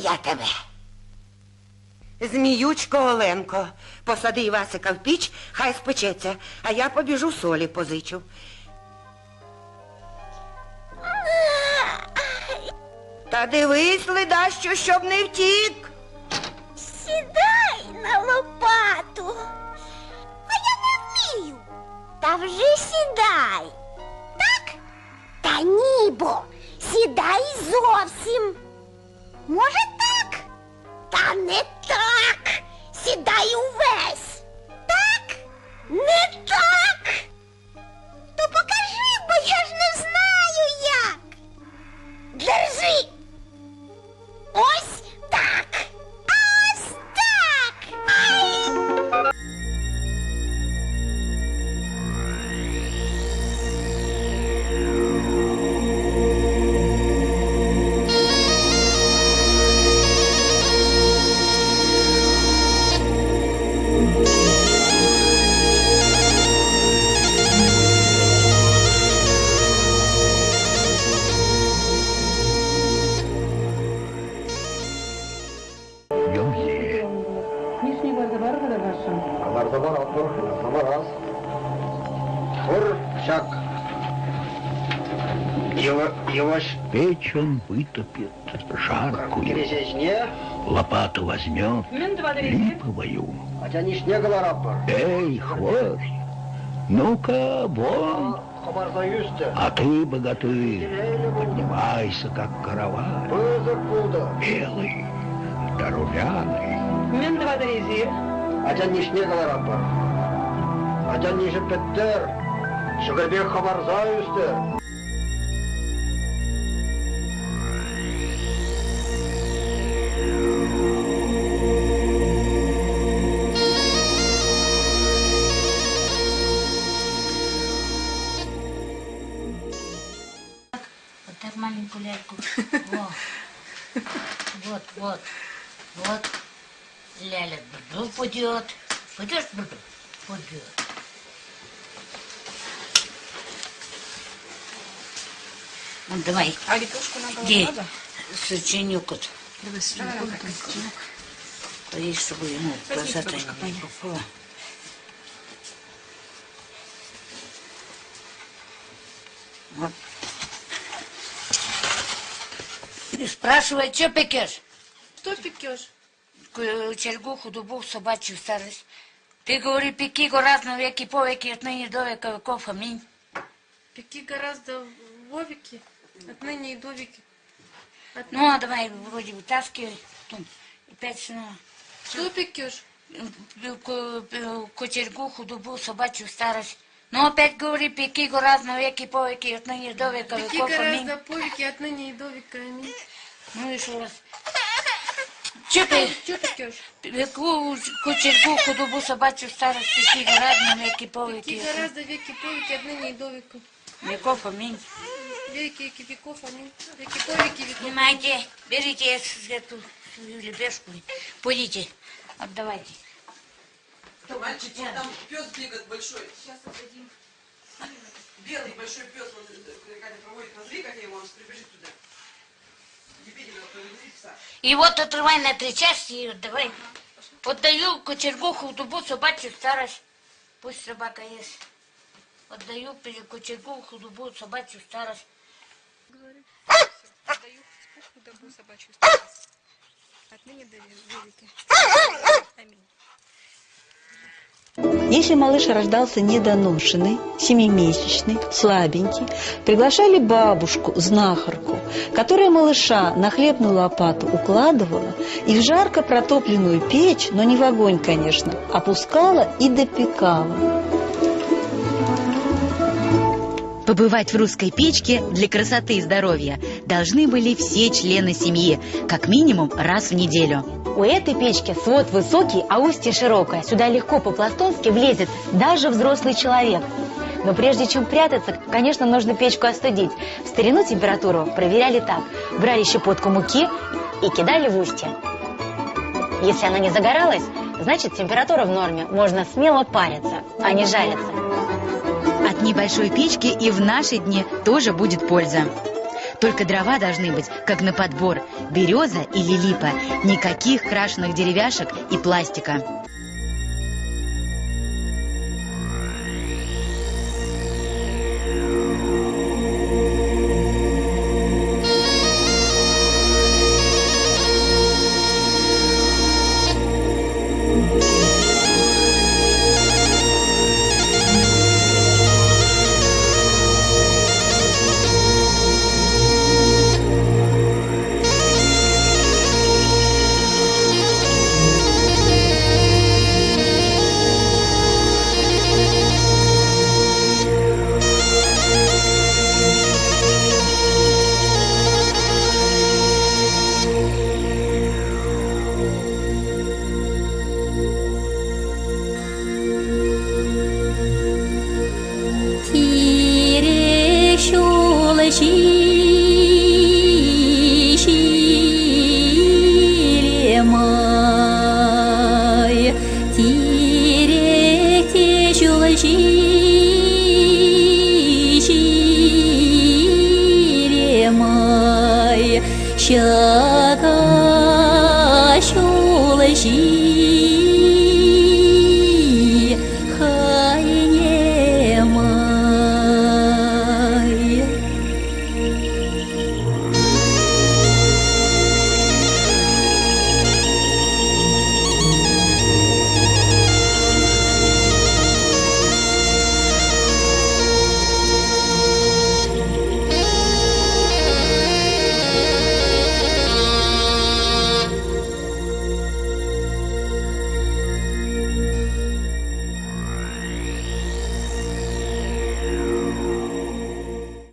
я тебе. Зміючко Оленко, посади Івасика в піч, хай спечеться, а я побіжу солі позичу. Та дивись, ледащо, щоб не втік. Сідай на лопату. А я не вмію. Та вже сідай. Так? Та ні, бо сідай зовсім. Може так? Та не так. Сідай увесь. Так? Не так. То покажи, бо я ж не знаю як. Держи. Ось так. Ось так. Ай! Печь он вытопит жаркую, лопату возьмет липовую. Эй, хвост, ну-ка, вон. А ты, богатырь, поднимайся, как караван. Белый, да румяный. Так маленькую ляльку. Вот. Ляля Дуду пойдет. Пойдешь, Дуду? Пойдет. Вот давай. А лепешку надо? Где? Сочинюк вот. Поешь, чтобы ему красота не попала. Вот. Спрашивай, что пекешь? Что пекешь? Чергу, худобу, собачью старость. Ты говори, пеки гораздо веки по веки, отныне до века веков, аминь. Пеки гораздо вовеки, отныне и до веки. Ну, а давай, вроде вытаскивай. Опять снова. Что пекешь? Кочергу, худобу, собачью старость. Ну, опять говори, пеки гораздо веки по веки, отныне до века Пеки веков, аминь. гораздо по веки, отныне и до века, аминь. Ну, еще раз. Что ты? Что пекешь? Кочергу, худобу, собачью старость, пеки гораздо веки по веки. Пеки гораздо веки по веки, отныне и до века. Веков, аминь. Веки веков, аминь. Веки по веки веков. Понимаете, берите эту свою лепешку, пойдите, отдавайте. Мальчик, вот там пес бегает большой. Сейчас отдадим. Белый большой пес, вот Катя проводит, назови, как я его, он прибежит туда. И вот отрывай на 3 части и отдавай. Отдаю кочергу, худобу, собачью старость. Пусть собака есть. Отдаю кочергу, худобу, собачью старость. Отдаю худобу, собачью старость. Отныне до веки. Аминь. Если малыш рождался недоношенный, 7-месячный, слабенький, приглашали бабушку, знахарку, которая малыша на хлебную лопату укладывала и в жарко протопленную печь, но не в огонь, конечно, опускала и допекала. Побывать в русской печке для красоты и здоровья должны были все члены семьи, как минимум раз в неделю. У этой печки свод высокий, а устье широкое. Сюда легко по-пластунски влезет даже взрослый человек. Но прежде чем прятаться, конечно, нужно печку остудить. В старину температуру проверяли так. Брали щепотку муки и кидали в устье. Если она не загоралась, значит температура в норме. Можно смело париться, а не жариться. От небольшой печки и в наши дни тоже будет польза. Только дрова должны быть, как на подбор. Береза или липа. Никаких крашеных деревяшек и пластика. Shaka